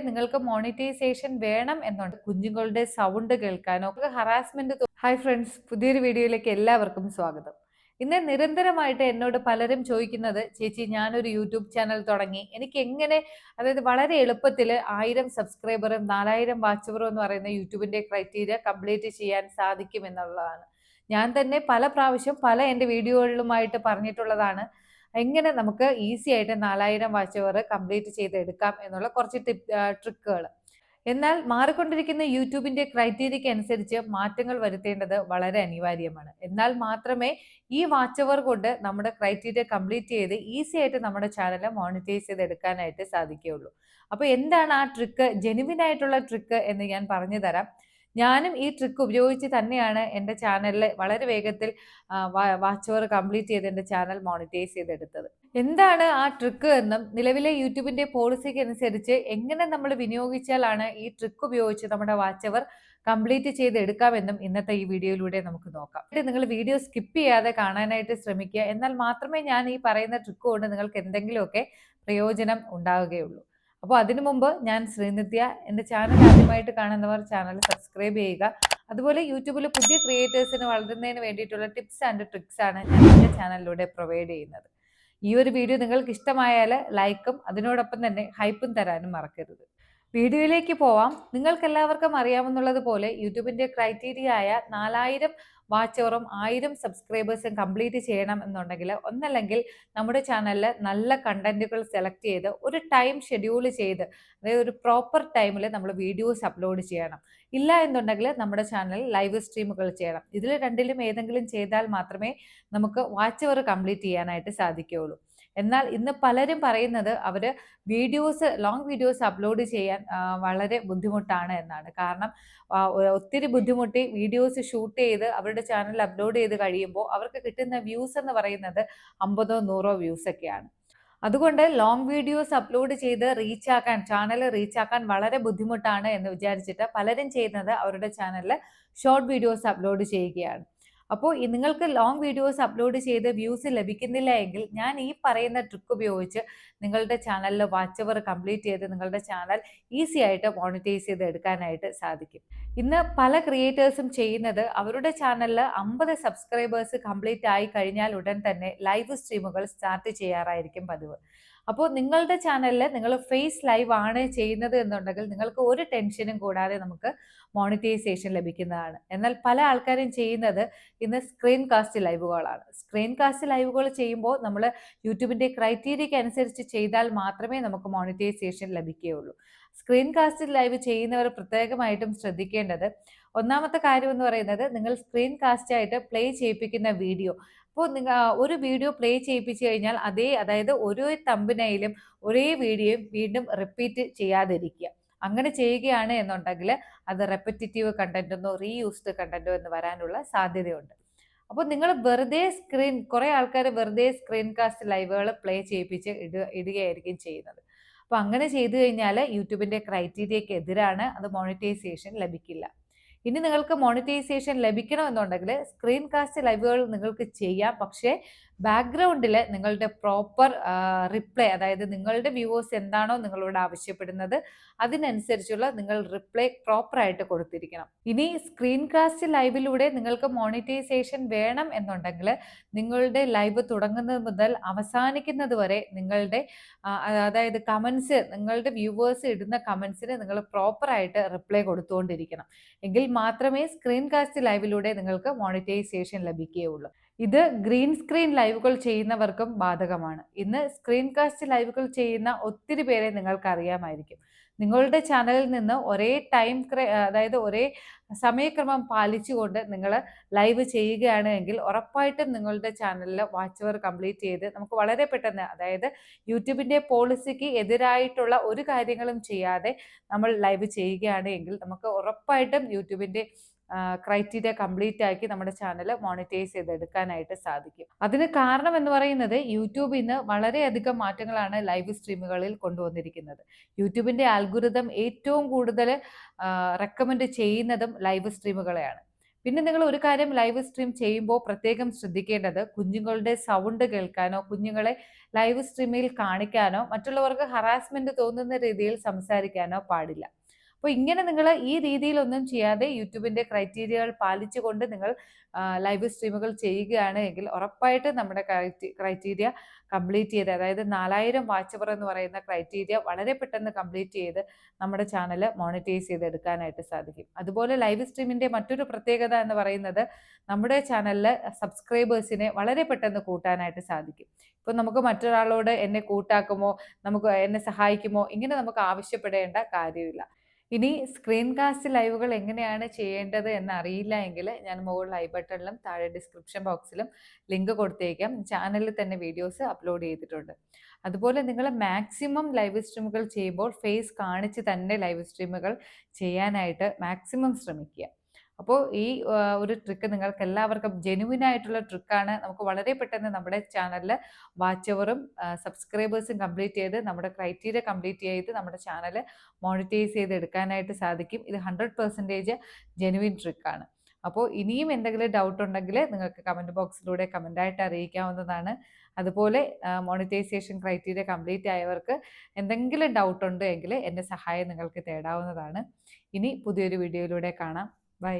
നിങ്ങൾക്ക് മോണിറ്റൈസേഷൻ വേണം എന്നുണ്ട്, കുഞ്ഞുങ്ങളുടെ സൗണ്ട് കേൾക്കാനോ ഒക്കെ ഹറാസ്മെന്റ്. ഹായ് ഫ്രണ്ട്സ്, പുതിയൊരു വീഡിയോയിലേക്ക് എല്ലാവർക്കും സ്വാഗതം. ഇന്ന് നിരന്തരമായിട്ട് എന്നോട് പലരും ചോദിക്കുന്നത്, ചേച്ചി ഞാനൊരു യൂട്യൂബ് ചാനൽ തുടങ്ങി, എനിക്ക് എങ്ങനെ, അതായത് വളരെ എളുപ്പത്തിൽ 1000 സബ്സ്ക്രൈബറും 4000 വാച്ച് അവറും എന്ന് പറയുന്ന യൂട്യൂബിന്റെ ക്രൈറ്റീരിയ കംപ്ലീറ്റ് ചെയ്യാൻ സാധിക്കും എന്നുള്ളതാണ്. ഞാൻ തന്നെ പല പ്രാവശ്യം പല എൻ്റെ വീഡിയോകളിലുമായിട്ട് പറഞ്ഞിട്ടുള്ളതാണ്. എങ്ങനെ നമുക്ക് ഈസി ആയിട്ട് 4000 വാച്ച് അവർ കംപ്ലീറ്റ് ചെയ്തെടുക്കാം എന്നുള്ള കുറച്ച് ട്രിക്കുകൾ. എന്നാൽ മാറിക്കൊണ്ടിരിക്കുന്ന യൂട്യൂബിന്റെ ക്രൈറ്റീരിയയ്ക്ക് അനുസരിച്ച് മാറ്റങ്ങൾ വരുത്തേണ്ടത് വളരെ അനിവാര്യമാണ്. എന്നാൽ മാത്രമേ ഈ വാച്ച് അവർ കൊണ്ട് നമ്മുടെ ക്രൈറ്റീരിയ കംപ്ലീറ്റ് ചെയ്ത് ഈസി ആയിട്ട് നമ്മുടെ ചാനൽ മോണിറ്റൈസ് ചെയ്ത് എടുക്കാനായിട്ട് സാധിക്കുകയുള്ളൂ. അപ്പൊ എന്താണ് ആ ട്രിക്ക്, ജെനുവിൻ ആയിട്ടുള്ള ട്രിക്ക് എന്ന് ഞാൻ പറഞ്ഞു തരാം. ഞാനും ഈ ട്രിക്ക് ഉപയോഗിച്ച് തന്നെയാണ് എൻ്റെ ചാനലിൽ വളരെ വേഗത്തിൽ വാച്ച് അവർ കംപ്ലീറ്റ് ചെയ്ത് എൻ്റെ ചാനൽ മോണിറ്റൈസ് ചെയ്തെടുത്തത്. എന്താണ് ആ ട്രിക്ക് എന്നും നിലവിലെ യൂട്യൂബിന്റെ പോളിസിക്ക് അനുസരിച്ച് എങ്ങനെ നമ്മൾ വിനിയോഗിച്ചാലാണ് ഈ ട്രിക്ക് ഉപയോഗിച്ച് നമ്മുടെ വാച്ച് അവർ കംപ്ലീറ്റ് ചെയ്ത് എടുക്കാമെന്നും ഇന്നത്തെ ഈ വീഡിയോയിലൂടെ നമുക്ക് നോക്കാം. നിങ്ങൾ വീഡിയോ സ്കിപ്പ് ചെയ്യാതെ കാണാനായിട്ട് ശ്രമിക്കുക. എന്നാൽ മാത്രമേ ഞാൻ ഈ പറയുന്ന ട്രിക്ക് കൊണ്ട് നിങ്ങൾക്ക് എന്തെങ്കിലുമൊക്കെ പ്രയോജനം ഉണ്ടാവുകയുള്ളൂ. അപ്പോൾ അതിനു മുമ്പ് ഞാൻ ശ്രീനിത്യ. എൻ്റെ ചാനൽ ആദ്യമായിട്ട് കാണുന്നവർ ചാനൽ സബ്സ്ക്രൈബ് ചെയ്യുക. അതുപോലെ യൂട്യൂബിൽ പുതിയ ക്രിയേറ്റേഴ്സിന് വളരുന്നതിന് വേണ്ടിയിട്ടുള്ള ടിപ്സ് ആൻഡ് ട്രിക്സ് ആണ് ഞാൻ എൻ്റെ ചാനലിലൂടെ പ്രൊവൈഡ് ചെയ്യുന്നത്. ഈ ഒരു വീഡിയോ നിങ്ങൾക്ക് ഇഷ്ടമായാൽ ലൈക്കും അതിനോടൊപ്പം തന്നെ ഹൈപ്പും തരാനും മറക്കരുത്. വീഡിയോയിലേക്ക് പോവാം. നിങ്ങൾക്ക് എല്ലാവർക്കും അറിയാവുന്നതുപോലെ യൂട്യൂബിന്റെ ക്രൈറ്റീരിയ ആയ 4000 വാച്ച് അവറും 1000 സബ്സ്ക്രൈബേഴ്സും കംപ്ലീറ്റ് ചെയ്യണം എന്നുണ്ടെങ്കിൽ, ഒന്നല്ലെങ്കിൽ നമ്മുടെ ചാനലിൽ നല്ല കണ്ടന്റുകൾ സെലക്ട് ചെയ്ത് ഒരു ടൈം ഷെഡ്യൂൾ ചെയ്ത്, അതായത് ഒരു പ്രോപ്പർ ടൈമിൽ നമ്മൾ വീഡിയോസ് അപ്ലോഡ് ചെയ്യണം. ഇല്ല എന്നുണ്ടെങ്കിൽ നമ്മുടെ ചാനലിൽ ലൈവ് സ്ട്രീമുകൾ ചെയ്യണം. ഇതിൽ രണ്ടിലും ഏതെങ്കിലും ചെയ്താൽ മാത്രമേ നമുക്ക് വാച്ച് അവർ കംപ്ലീറ്റ് ചെയ്യാനായിട്ട് സാധിക്കുകയുള്ളൂ. എന്നാൽ ഇന്ന് പലരും പറയുന്നത് അവര് ലോങ് വീഡിയോസ് അപ്ലോഡ് ചെയ്യാൻ വളരെ ബുദ്ധിമുട്ടാണ് എന്നാണ്. കാരണം ഒത്തിരി ബുദ്ധിമുട്ടി വീഡിയോസ് ഷൂട്ട് ചെയ്ത് അവരുടെ ചാനലിൽ അപ്ലോഡ് ചെയ്ത് കഴിയുമ്പോൾ അവർക്ക് കിട്ടുന്ന വ്യൂസ് എന്ന് പറയുന്നത് 50 100 വ്യൂസ് ഒക്കെയാണ്. അതുകൊണ്ട് ലോങ് വീഡിയോസ് അപ്ലോഡ് ചെയ്ത് ചാനൽ റീച്ചാക്കാൻ വളരെ ബുദ്ധിമുട്ടാണ് എന്ന് വിചാരിച്ചിട്ട് പലരും ചെയ്യുന്നത് അവരുടെ ചാനലിൽ ഷോർട്ട് വീഡിയോസ് അപ്ലോഡ് ചെയ്യുകയാണ്. അപ്പോൾ നിങ്ങൾക്ക് ലോങ് വീഡിയോസ് അപ്ലോഡ് ചെയ്ത് വ്യൂസ് ലഭിക്കുന്നില്ല എങ്കിൽ ഞാൻ ഈ പറയുന്ന ട്രിക്ക് ഉപയോഗിച്ച് നിങ്ങളുടെ ചാനലിൽ വാച്ച് അവർ കംപ്ലീറ്റ് ചെയ്ത് നിങ്ങളുടെ ചാനൽ ഈസി ആയിട്ട് മോണിറ്റൈസ് ചെയ്ത് എടുക്കാനായിട്ട് സാധിക്കും. ഇന്ന് പല ക്രിയേറ്റേഴ്സും ചെയ്യുന്നത് അവരുടെ ചാനലിൽ 50 സബ്സ്ക്രൈബേഴ്സ് കംപ്ലീറ്റ് ആയി കഴിഞ്ഞാൽ ഉടൻ തന്നെ ലൈവ് സ്ട്രീമുകൾ സ്റ്റാർട്ട് ചെയ്യാറായിരിക്കും പതിവ്. അപ്പോൾ നിങ്ങളുടെ ചാനലിൽ നിങ്ങൾ ഫേസ് ലൈവ് ആണ് ചെയ്യുന്നത് എന്നുണ്ടെങ്കിൽ നിങ്ങൾക്ക് ഒരു ടെൻഷനും കൂടാതെ നമുക്ക് മോണിറ്റൈസേഷൻ ലഭിക്കുന്നതാണ്. എന്നാൽ പല ആൾക്കാരും ചെയ്യുന്നത് ഇന്ന് സ്ക്രീൻ കാസ്റ്റ് ലൈവുകളാണ്. സ്ക്രീൻ കാസ്റ്റ് ലൈവുകൾ ചെയ്യുമ്പോൾ നമ്മൾ യൂട്യൂബിന്റെ ക്രൈറ്റീരിയയ്ക്ക് അനുസരിച്ച് ചെയ്താൽ മാത്രമേ നമുക്ക് മോണിറ്റൈസേഷൻ ലഭിക്കുകയുള്ളൂ. സ്ക്രീൻ കാസ്റ്റ് ലൈവ് ചെയ്യുന്നവർ പ്രത്യേകമായിട്ടും ശ്രദ്ധിക്കേണ്ടത്, ഒന്നാമത്തെ കാര്യം എന്ന് പറയുന്നത്, നിങ്ങൾ സ്ക്രീൻ കാസ്റ്റ് ആയിട്ട് പ്ലേ ചെയ്യിപ്പിക്കുന്ന വീഡിയോ, അപ്പോൾ നിങ്ങൾ ഒരു വീഡിയോ പ്ലേ ചെയ്യിപ്പിച്ചു കഴിഞ്ഞാൽ അതായത് ഓരോ തമ്പനയിലും ഒരേ വീഡിയോയും വീണ്ടും റിപ്പീറ്റ് ചെയ്യാതിരിക്കുക. അങ്ങനെ ചെയ്യുകയാണ് എന്നുണ്ടെങ്കിൽ അത് റെപ്പറ്റേറ്റീവ് കണ്ടന്റ് എന്നോ റീയൂസ്ഡ് കണ്ടന്റോ എന്ന് വരാനുള്ള സാധ്യതയുണ്ട്. അപ്പോൾ നിങ്ങൾ കുറെ ആൾക്കാർ വെറുതെ സ്ക്രീൻ കാസ്റ്റ് ലൈവുകൾ പ്ലേ ചെയ്യിപ്പിച്ച് ഇടുകയായിരിക്കും ചെയ്യുന്നത്. അപ്പോൾ അങ്ങനെ ചെയ്തു കഴിഞ്ഞാൽ യൂട്യൂബിന്റെ ക്രൈറ്റീരിയക്ക് എതിരാണ്, അത് മോണിറ്റൈസേഷൻ ലഭിക്കില്ല. ഇനി നിങ്ങൾക്ക് മോണിറ്റൈസേഷൻ ലഭിക്കണമെന്നുണ്ടെങ്കിൽ സ്ക്രീൻ കാസ്റ്റ് ലൈവുകൾ നിങ്ങൾക്ക് ചെയ്യാം. പക്ഷേ ബാക്ക്ഗ്രൗണ്ടിൽ നിങ്ങളുടെ പ്രോപ്പർ റിപ്ലൈ, അതായത് നിങ്ങളുടെ വ്യൂവേഴ്സ് എന്താണോ നിങ്ങളോട് ആവശ്യപ്പെടുന്നത് അതിനനുസരിച്ചുള്ള നിങ്ങൾ റിപ്ലൈ പ്രോപ്പറായിട്ട് കൊടുത്തിരിക്കണം. ഇനി സ്ക്രീൻ കാസ്റ്റ് ലൈവിലൂടെ നിങ്ങൾക്ക് മോണിറ്റൈസേഷൻ വേണം എന്നുണ്ടെങ്കിൽ നിങ്ങളുടെ ലൈവ് തുടങ്ങുന്നത് മുതൽ അവസാനിക്കുന്നത് വരെ നിങ്ങളുടെ അതായത് കമൻസ്, നിങ്ങളുടെ വ്യൂവേഴ്സ് ഇടുന്ന കമൻസിന് നിങ്ങൾ പ്രോപ്പറായിട്ട് റിപ്ലൈ കൊടുത്തുകൊണ്ടിരിക്കണം. എങ്കിൽ മാത്രമേ സ്ക്രീൻ കാസ്റ്റ് ലൈവിലൂടെ നിങ്ങൾക്ക് മോണിറ്റൈസേഷൻ ലഭിക്കുകയുള്ളൂ. ഇത് ഗ്രീൻ സ്ക്രീൻ ലൈവുകൾ ചെയ്യുന്നവർക്കും ബാധകമാണ്. ഇന്ന് സ്ക്രീൻ കാസ്റ്റ് ലൈവുകൾ ചെയ്യുന്ന ഒത്തിരി പേരെ നിങ്ങൾക്ക് അറിയാമായിരിക്കും. നിങ്ങളുടെ ചാനലിൽ നിന്ന് അതായത് ഒരേ സമയക്രമം പാലിച്ചുകൊണ്ട് നിങ്ങൾ ലൈവ് ചെയ്യുകയാണ് എങ്കിൽ ഉറപ്പായിട്ടും നിങ്ങളുടെ ചാനലിൽ വാച്ച് അവർ കംപ്ലീറ്റ് ചെയ്ത് നമുക്ക് വളരെ പെട്ടെന്ന്, അതായത് യൂട്യൂബിന്റെ പോളിസിക്ക് എതിരായിട്ടുള്ള ഒരു കാര്യങ്ങളും ചെയ്യാതെ നമ്മൾ ലൈവ് ചെയ്യുകയാണ് എങ്കിൽ നമുക്ക് ഉറപ്പായിട്ടും യൂട്യൂബിന്റെ ക്രൈറ്റീരിയ കംപ്ലീറ്റ് ആക്കി നമ്മുടെ ചാനൽ മോണിറ്റൈസ് ചെയ്തെടുക്കാനായിട്ട് സാധിക്കും. അതിന് കാരണം എന്ന് പറയുന്നത്, യൂട്യൂബ് ഇന്ന് വളരെയധികം മാറ്റങ്ങളാണ് ലൈവ് സ്ട്രീമുകളിൽ കൊണ്ടുവന്നിരിക്കുന്നത്. യൂട്യൂബിന്റെ ആൽഗുരിതം ഏറ്റവും കൂടുതൽ റെക്കമെൻഡ് ചെയ്യുന്നതും ലൈവ് സ്ട്രീമുകളെയാണ്. പിന്നെ നിങ്ങൾ ഒരു കാര്യം ലൈവ് സ്ട്രീം ചെയ്യുമ്പോൾ പ്രത്യേകം ശ്രദ്ധിക്കേണ്ടത് കുഞ്ഞുങ്ങളുടെ സൗണ്ട് കേൾക്കാനോ കുഞ്ഞുങ്ങളെ ലൈവ് സ്ട്രീമിൽ കാണിക്കാനോ മറ്റുള്ളവർക്ക് ഹറാസ്മെന്റ് തോന്നുന്ന രീതിയിൽ സംസാരിക്കാനോ പാടില്ല. അപ്പോൾ ഇങ്ങനെ നിങ്ങൾ ഈ രീതിയിലൊന്നും ചെയ്യാതെ യൂട്യൂബിന്റെ ക്രൈറ്റീരിയകൾ പാലിച്ചുകൊണ്ട് നിങ്ങൾ ലൈവ് സ്ട്രീമുകൾ ചെയ്യുകയാണ് എങ്കിൽ ഉറപ്പായിട്ട് നമ്മുടെ ക്രൈറ്റീരിയ കംപ്ലീറ്റ് ചെയ്ത്, അതായത് 4000 വാച്ച് അവർ എന്ന് പറയുന്ന ക്രൈറ്റീരിയ വളരെ പെട്ടെന്ന് കംപ്ലീറ്റ് ചെയ്ത് നമ്മുടെ ചാനൽ മോണിറ്റൈസ് ചെയ്ത് എടുക്കാനായിട്ട് സാധിക്കും. അതുപോലെ ലൈവ് സ്ട്രീമിന്റെ മറ്റൊരു പ്രത്യേകത എന്ന് പറയുന്നത് നമ്മുടെ ചാനലിൽ സബ്സ്ക്രൈബേഴ്സിനെ വളരെ പെട്ടെന്ന് കൂട്ടാനായിട്ട് സാധിക്കും. ഇപ്പൊ നമുക്ക് മറ്റൊരാളോട് എന്നെ കൂട്ടാക്കുമോ, നമുക്ക് എന്നെ സഹായിക്കുമോ, ഇങ്ങനെ നമുക്ക് ആവശ്യപ്പെടേണ്ട കാര്യമില്ല. ഇനി സ്ക്രീൻ കാസ്റ്റ് ലൈവുകൾ എങ്ങനെയാണ് ചെയ്യേണ്ടത് എന്ന് അറിയില്ല എങ്കിൽ ഞാൻ മുകളിൽ ഐ ബട്ടണിലും താഴെ ഡിസ്ക്രിപ്ഷൻ ബോക്സിലും ലിങ്ക് കൊടുത്തേക്കാം. ചാനലിൽ തന്നെ വീഡിയോസ് അപ്ലോഡ് ചെയ്തിട്ടുണ്ട്. അതുപോലെ നിങ്ങൾ മാക്സിമം ലൈവ് സ്ട്രീമുകൾ ചെയ്യുമ്പോൾ ഫേസ് കാണിച്ച് തന്നെ ലൈവ് സ്ട്രീമുകൾ ചെയ്യാനായിട്ട് മാക്സിമം ശ്രമിക്കുക. അപ്പോൾ ഈ ഒരു ട്രിക്ക് നിങ്ങൾക്ക് എല്ലാവർക്കും ജെനുവിൻ ആയിട്ടുള്ള ട്രിക്കാണ്. നമുക്ക് വളരെ പെട്ടെന്ന് നമ്മുടെ ചാനലിൽ വാച്ച് അവറും സബ്സ്ക്രൈബേഴ്സും കംപ്ലീറ്റ് ചെയ്ത് നമ്മുടെ ക്രൈറ്റീരിയ കംപ്ലീറ്റ് ചെയ്ത് നമ്മുടെ ചാനൽ മോണിറ്റൈസ് ചെയ്ത് എടുക്കാനായിട്ട് സാധിക്കും. ഇത് 100% ജെനുവിൻ ട്രിക്കാണ്. അപ്പോൾ ഇനിയും എന്തെങ്കിലും ഡൗട്ട് ഉണ്ടെങ്കിൽ നിങ്ങൾക്ക് കമൻറ്റ് ബോക്സിലൂടെ കമൻ്റായിട്ട് അറിയിക്കാവുന്നതാണ്. അതുപോലെ മോണിറ്റൈസേഷൻ ക്രൈറ്റീരിയ കംപ്ലീറ്റ് ആയവർക്ക് എന്തെങ്കിലും ഡൗട്ട് ഉണ്ട് എങ്കിൽ എൻ്റെ സഹായം നിങ്ങൾക്ക് തേടാവുന്നതാണ്. ഇനി പുതിയൊരു വീഡിയോയിലൂടെ കാണാം. ബൈ.